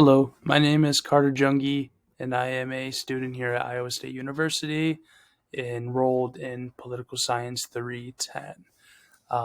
Hello, my name is Carter Jungi, and I am a student here at Iowa State University, enrolled in Political Science 310.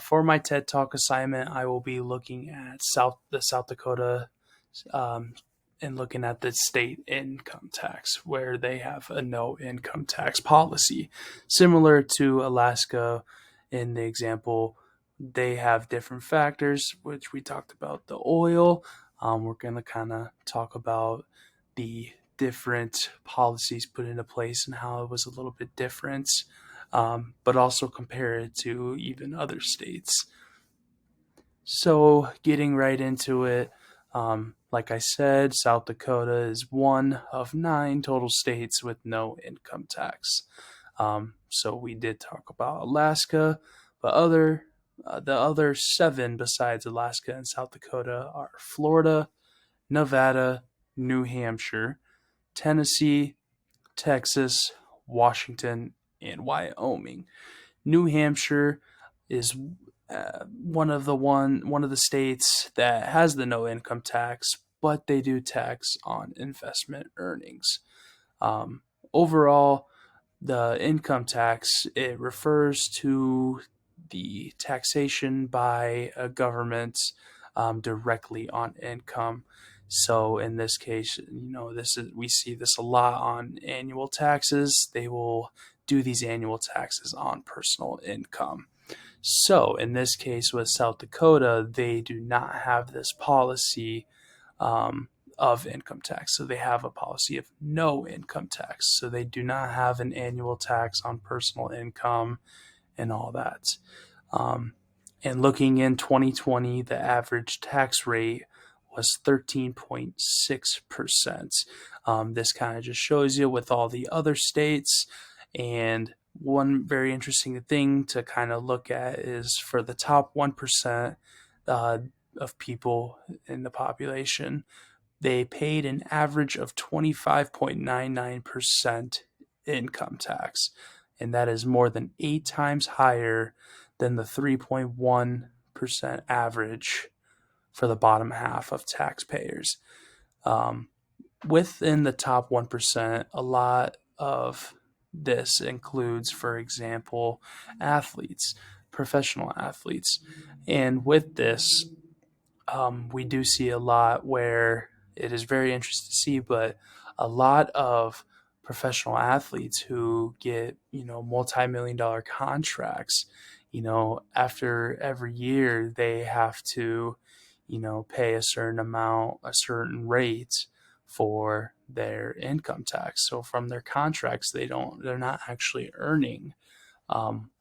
For my TED Talk assignment, I will be looking at South Dakota, um, and looking at the state income tax, where they have a no income tax policy, similar to Alaska. In the example, they have different factors, which we talked about the oil. We're going to kind of talk about the different policies put into place and how it was a little bit different, but also compare it to even other states. So, getting right into it, like I said, South Dakota is one of 9 total states with no income tax. So we did talk about Alaska, but the other 7 besides Alaska and South Dakota are Florida, Nevada, New Hampshire, Tennessee, Texas, Washington, and Wyoming. New Hampshire is one of the states that has the no income tax, but they do tax on investment earnings. Um, Overall, the income tax, it refers to the taxation by a government directly on income. So in this case, this is we see this a lot on annual taxes. They will do these annual taxes on personal income. So in this case with South Dakota, they do not have this policy um, of income tax. So they have a policy of no income tax. So they do not have an annual tax on personal income and all that. Um, and looking in 2020, the average tax rate was 13.6%. This kind of just shows you with all the other states. And one very interesting thing to kind of look at is for the top 1% of people in the population, they paid an average of 25.99% income tax. And that is more than 8 times higher than the 3.1% average for the bottom half of taxpayers. Um, Within the top 1%, a lot of this includes, for example, athletes, professional athletes. And with this, we do see a lot where it is very interesting to see, but a lot of professional athletes who get, multi-million dollar contracts, after every year they have to, pay a certain amount, a certain rate for their income tax. So from their contracts, they're not actually earning um,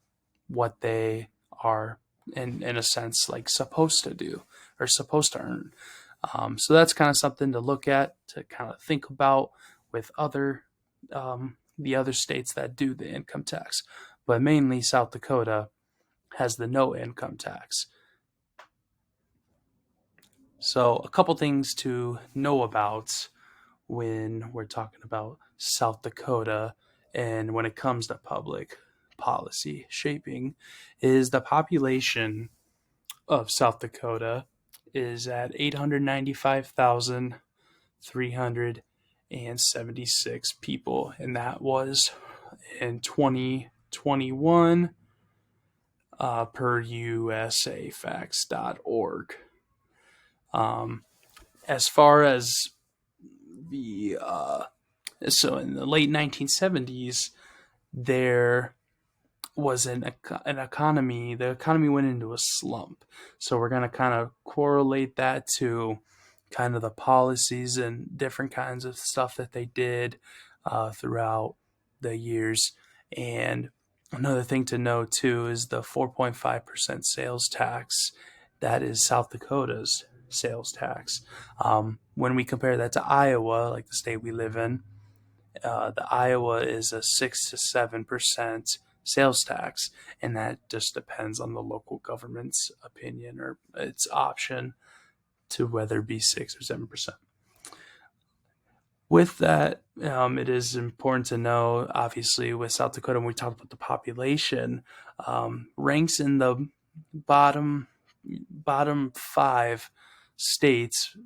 what they are in a sense like supposed to do or supposed to earn. So that's kind of something to look at, to kind of think about with the other states that do the income tax, but mainly South Dakota has the no income tax. So a couple things to know about when we're talking about South Dakota and when it comes to public policy shaping is the population of South Dakota is at 895,376 people, and that was in 2021 per usafacts.org. As far as the so in the late 1970s, there was an economy. The economy went into a slump. So we're going to kind of correlate that to kind of the policies and different kinds of stuff that they did throughout the years. And another thing to know too is the 4.5% sales tax. That is South Dakota's sales tax. When we compare that to Iowa, like the state we live in, the Iowa is a 6 to 7% sales tax, and that just depends on the local government's opinion or its option to whether it be 6 or 7%. With that, it is important to know, obviously, with South Dakota, when we talk about the population, ranks in the bottom 5 states,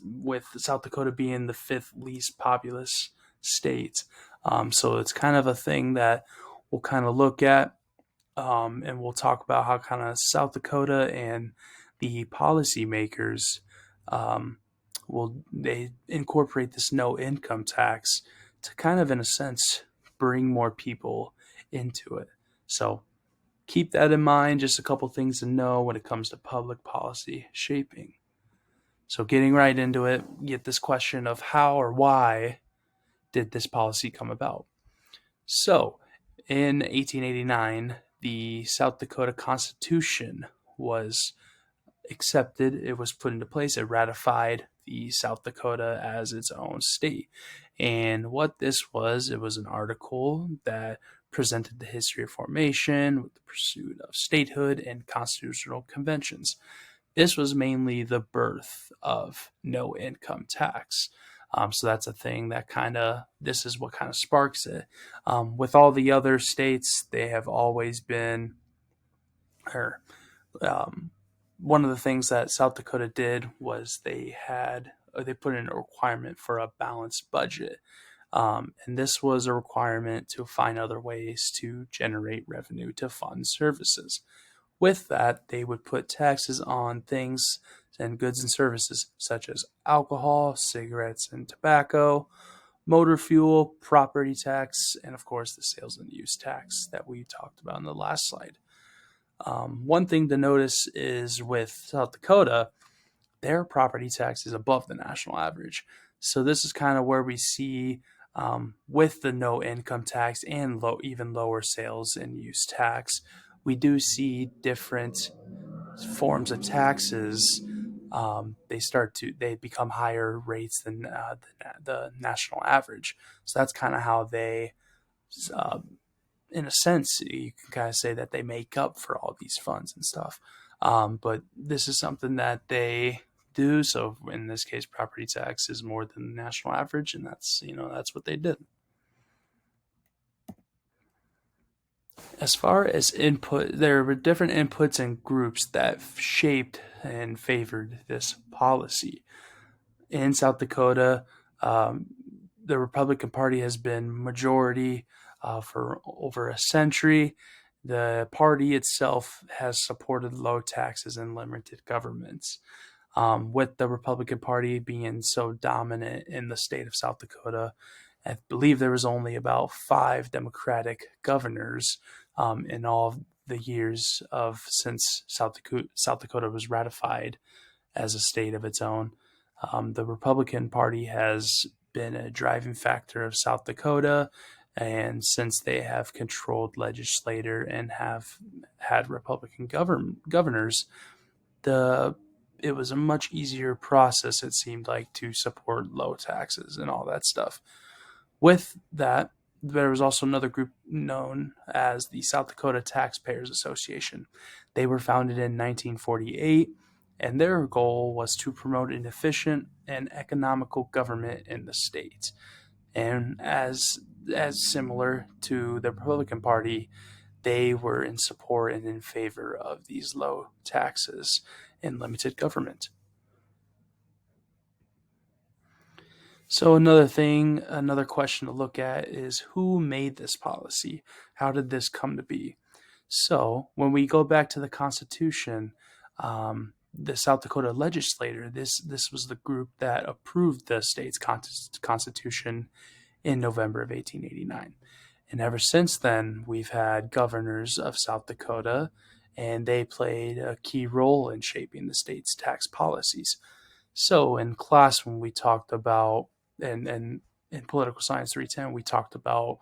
with South Dakota being the fifth least populous state. So it's kind of a thing that we'll kind of look at, and we'll talk about how kind of South Dakota and the policymakers will they incorporate this no income tax to kind of, in a sense, bring more people into it. So keep that in mind. Just a couple things to know when it comes to public policy shaping. So getting right into it, get this question of how or why did this policy come about? So in 1889, the South Dakota Constitution was accepted. It was put into place. It ratified the South Dakota as its own state. And what this was, it was an article that presented the history of formation with the pursuit of statehood and constitutional conventions. This was mainly the birth of no income tax. So that's a thing that this is what kind of sparks it. With all the other states, they have always been, or um, one of the things that South Dakota did was they put in a requirement for a balanced budget. And this was a requirement to find other ways to generate revenue to fund services. With that, they would put taxes on things and goods and services such as alcohol, cigarettes, and tobacco, motor fuel, property tax, and of course the sales and use tax that we talked about in the last slide. One thing to notice is with South Dakota, their property tax is above the national average. So this is kind of where we see, with the no income tax and even lower sales and use tax, we do see different forms of taxes. They become higher rates than the national average. So that's kind of how they, uh, in a sense, you can kind of say that they make up for all these funds and stuff. But this is something that they do. So in this case, property tax is more than the national average, and that's what they did. As far as input, there were different inputs and groups that shaped and favored this policy. In South Dakota, um, the Republican Party has been majority for over a century. The party itself has supported low taxes and limited governments. With the Republican Party being so dominant in the state of South Dakota, I believe there was only about 5 Democratic governors in all the years of since South Dakota was ratified as a state of its own. The Republican Party has been a driving factor of South Dakota, and since they have controlled legislature and have had Republican governors, the it was a much easier process, it seemed like, to support low taxes and all that stuff. With that, there was also another group known as the South Dakota Taxpayers Association. They were founded in 1948, and their goal was to promote an efficient and economical government in the state. And as similar to the Republican Party, they were in support and in favor of these low taxes and limited government. So another question to look at is who made this policy? How did this come to be? So when we go back to the Constitution, the South Dakota legislature, this was the group that approved the state's constitution in November of 1889. And ever since then, we've had governors of South Dakota, and they played a key role in shaping the state's tax policies. So in class, when we talked about, and in Political Science 310, we talked about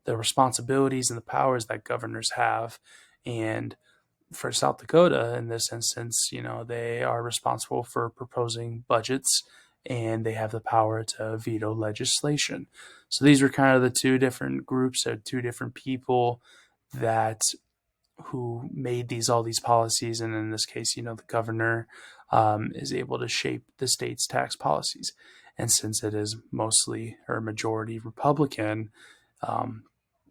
the responsibilities and the powers that governors have. And for South Dakota, in this instance, they are responsible for proposing budgets and they have the power to veto legislation. So these were kind of the two different groups or two different people that who made all these policies, and in this case, the governor is able to shape the state's tax policies. And since it is mostly or majority Republican, um,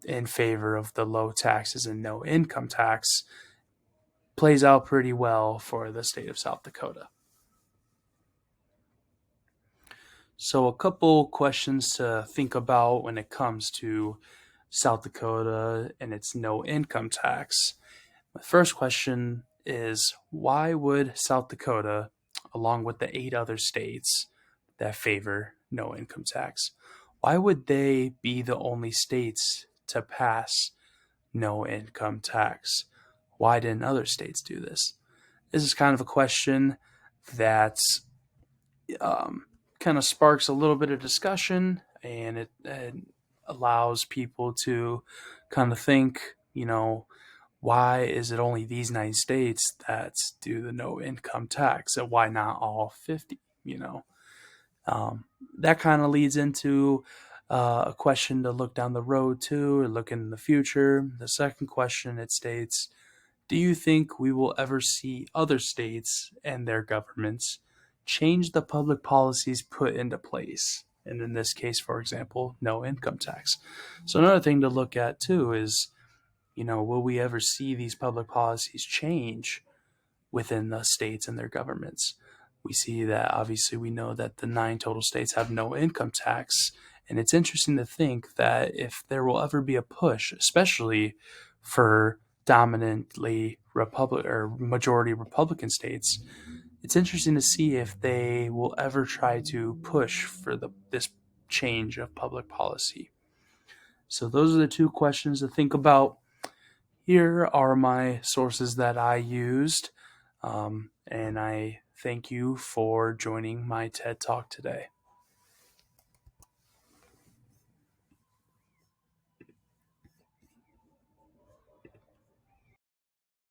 in favor of the low taxes and no income tax, plays out pretty well for the state of South Dakota. So, a couple questions to think about when it comes to South Dakota and its no income tax. My first question is, why would South Dakota, along with the 8 other states that favor no income tax, why would they be the only states to pass no income tax? Why didn't other states do this? This is kind of a question that um, kind of sparks a little bit of discussion, and it allows people to kind of think, why is it only these 9 states that do the no income tax, and why not all 50? Um, that kind of leads into a question to look down the road to, or look in the future. The second question, it states, do you think we will ever see other states and their governments change the public policies put into place? And in this case, for example, no income tax. So another thing to look at too is, will we ever see these public policies change within the states and their governments? We see that obviously we know that the 9 total states have no income tax. And it's interesting to think that if there will ever be a push, especially for dominantly Republic or majority Republican states, it's interesting to see if they will ever try to push for this change of public policy. So those are the 2 questions to think about. Here are my sources that I used, and I thank you for joining my TED Talk today.